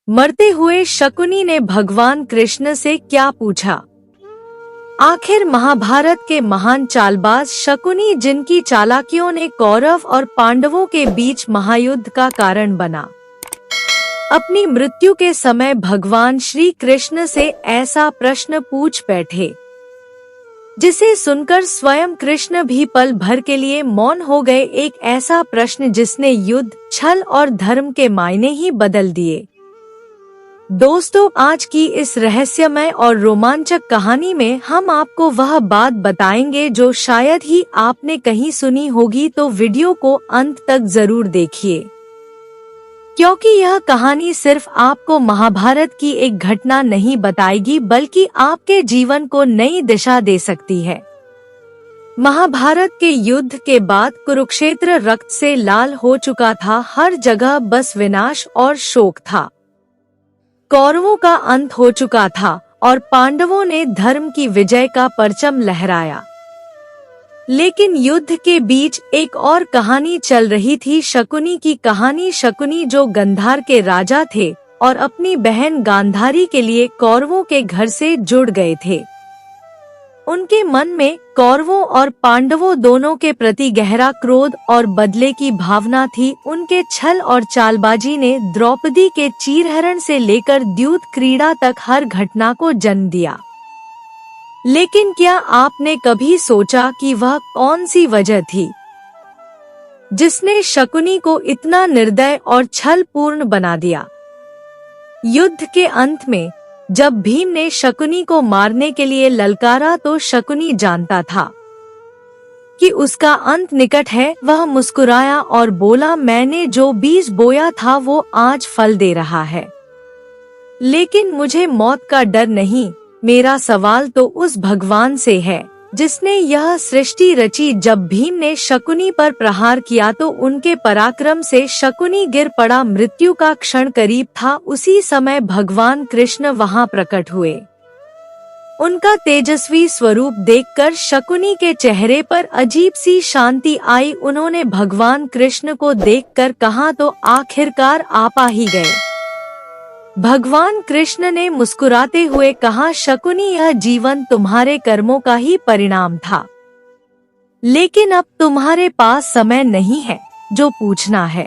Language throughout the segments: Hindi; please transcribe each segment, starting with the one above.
मरते हुए शकुनी ने भगवान कृष्ण से क्या पूछा? आखिर महाभारत के महान चालबाज शकुनी, जिनकी चालाकियों ने कौरव और पांडवों के बीच महायुद्ध का कारण बना, अपनी मृत्यु के समय भगवान श्री कृष्ण से ऐसा प्रश्न पूछ बैठे जिसे सुनकर स्वयं कृष्ण भी पल भर के लिए मौन हो गए। एक ऐसा प्रश्न जिसने युद्ध, छल और धर्म के मायने ही बदल दिए। दोस्तों, आज की इस रहस्यमय और रोमांचक कहानी में हम आपको वह बात बताएंगे जो शायद ही आपने कहीं सुनी होगी, तो वीडियो को अंत तक जरूर देखिए, क्योंकि यह कहानी सिर्फ आपको महाभारत की एक घटना नहीं बताएगी बल्कि आपके जीवन को नई दिशा दे सकती है। महाभारत के युद्ध के बाद कुरुक्षेत्र रक्त से लाल हो चुका था। हर जगह बस विनाश और शोक था। कौरवों का अंत हो चुका था और पांडवों ने धर्म की विजय का परचम लहराया। लेकिन युद्ध के बीच एक और कहानी चल रही थी, शकुनी की कहानी। शकुनी जो गंधार के राजा थे और अपनी बहन गांधारी के लिए कौरवों के घर से जुड़ गए थे। उनके मन में कौरवों और पांडवों दोनों के प्रति गहरा क्रोध और बदले की भावना थी। उनके छल और चालबाजी ने द्रौपदी के चीरहरण से लेकर द्यूत क्रीड़ा तक हर घटना को जन्म दिया। लेकिन क्या आपने कभी सोचा कि वह कौन सी वजह थी जिसने शकुनी को इतना निर्दय और छल पूर्ण बना दिया? युद्ध के अंत में जब भीम ने शकुनी को मारने के लिए ललकारा, तो शकुनी जानता था कि उसका अंत निकट है। वह मुस्कुराया और बोला, मैंने जो बीज बोया था वो आज फल दे रहा है, लेकिन मुझे मौत का डर नहीं। मेरा सवाल तो उस भगवान से है जिसने यह सृष्टि रची। जब भीम ने शकुनी पर प्रहार किया तो उनके पराक्रम से शकुनी गिर पड़ा। मृत्यु का क्षण करीब था। उसी समय भगवान कृष्ण वहां प्रकट हुए। उनका तेजस्वी स्वरूप देखकर शकुनी के चेहरे पर अजीब सी शांति आई। उन्होंने भगवान कृष्ण को देखकर कहा, तो आखिरकार आप आ ही गए। भगवान कृष्ण ने मुस्कुराते हुए कहा, शकुनी, यह जीवन तुम्हारे कर्मों का ही परिणाम था, लेकिन अब तुम्हारे पास समय नहीं है। जो पूछना है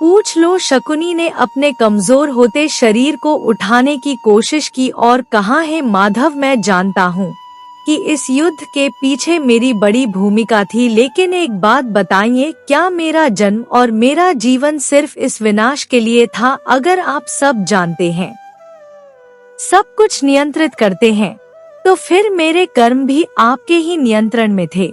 पूछ लो। शकुनी ने अपने कमजोर होते शरीर को उठाने की कोशिश की और कहा, है माधव, मैं जानता हूँ कि इस युद्ध के पीछे मेरी बड़ी भूमिका थी, लेकिन एक बात बताइए, क्या मेरा जन्म और मेरा जीवन सिर्फ इस विनाश के लिए था? अगर आप सब जानते हैं, सब कुछ नियंत्रित करते हैं, तो फिर मेरे कर्म भी आपके ही नियंत्रण में थे।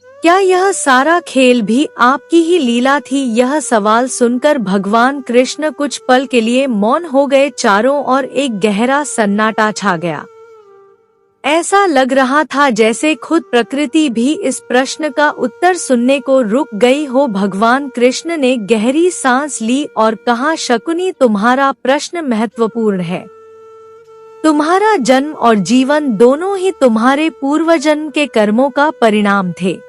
क्या यह सारा खेल भी आपकी ही लीला थी? यह सवाल सुनकर भगवान कृष्ण कुछ पल के लिए मौन हो गए। चारों ओर एक गहरा सन्नाटा छा गया। ऐसा लग रहा था जैसे खुद प्रकृति भी इस प्रश्न का उत्तर सुनने को रुक गई हो। भगवान कृष्ण ने गहरी सांस ली और कहा, शकुनी, तुम्हारा प्रश्न महत्वपूर्ण है। तुम्हारा जन्म और जीवन दोनों ही तुम्हारे पूर्वजन्म के कर्मों का परिणाम थे।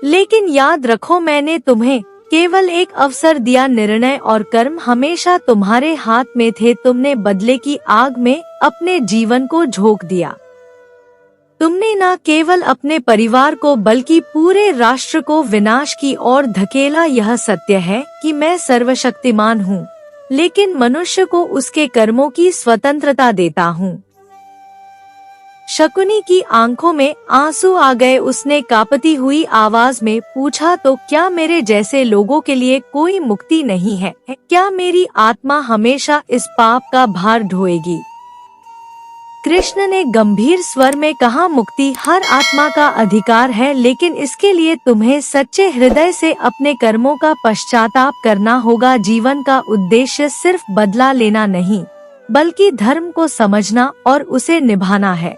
लेकिन याद रखो, मैंने तुम्हें केवल एक अवसर दिया। निर्णय और कर्म हमेशा तुम्हारे हाथ में थे। तुमने बदले की आग में अपने जीवन को झोंक दिया। तुमने न केवल अपने परिवार को बल्कि पूरे राष्ट्र को विनाश की ओर धकेला। यह सत्य है कि मैं सर्वशक्तिमान हूँ, लेकिन मनुष्य को उसके कर्मों की स्वतंत्रता देता हूँ। शकुनी की आंखों में आंसू आ गए। उसने कांपती हुई आवाज में पूछा, तो क्या मेरे जैसे लोगों के लिए कोई मुक्ति नहीं है? क्या मेरी आत्मा हमेशा इस पाप का भार ढोएगी? कृष्ण ने गंभीर स्वर में कहा, मुक्ति हर आत्मा का अधिकार है, लेकिन इसके लिए तुम्हें सच्चे हृदय से अपने कर्मों का पश्चाताप करना होगा। जीवन का उद्देश्य सिर्फ बदला लेना नहीं, बल्कि धर्म को समझना और उसे निभाना है।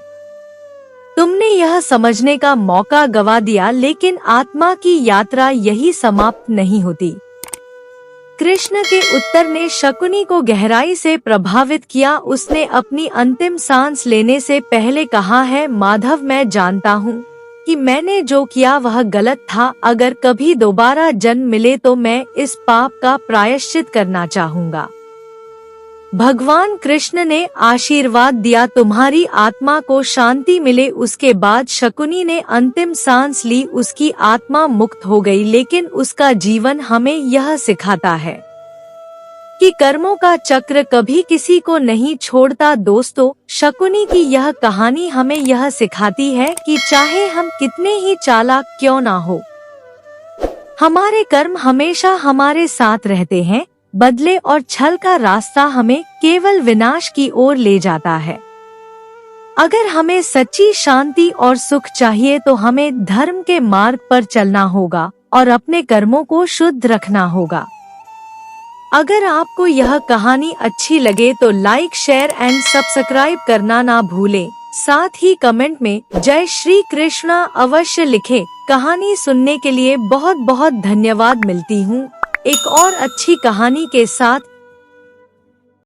तुमने यह समझने का मौका गवा दिया, लेकिन आत्मा की यात्रा यही समाप्त नहीं होती। कृष्ण के उत्तर ने शकुनी को गहराई से प्रभावित किया। उसने अपनी अंतिम सांस लेने से पहले कहा, है माधव, मैं जानता हूँ कि मैंने जो किया वह गलत था। अगर कभी दोबारा जन्म मिले तो मैं इस पाप का प्रायश्चित करना चाहूँगा। भगवान कृष्ण ने आशीर्वाद दिया, तुम्हारी आत्मा को शांति मिले। उसके बाद शकुनी ने अंतिम सांस ली, उसकी आत्मा मुक्त हो गई। लेकिन उसका जीवन हमें यह सिखाता है कि कर्मों का चक्र कभी किसी को नहीं छोड़ता। दोस्तों, शकुनी की यह कहानी हमें यह सिखाती है कि चाहे हम कितने ही चालाक क्यों ना हो, हमारे कर्म हमेशा हमारे साथ रहते हैं। बदले और छल का रास्ता हमें केवल विनाश की ओर ले जाता है। अगर हमें सच्ची शांति और सुख चाहिए तो हमें धर्म के मार्ग पर चलना होगा और अपने कर्मों को शुद्ध रखना होगा। अगर आपको यह कहानी अच्छी लगे तो लाइक, शेयर एंड सब्सक्राइब करना ना भूलें। साथ ही कमेंट में जय श्री कृष्णा अवश्य लिखें। कहानी सुनने के लिए बहुत बहुत धन्यवाद। मिलती हूँ एक और अच्छी कहानी के साथ।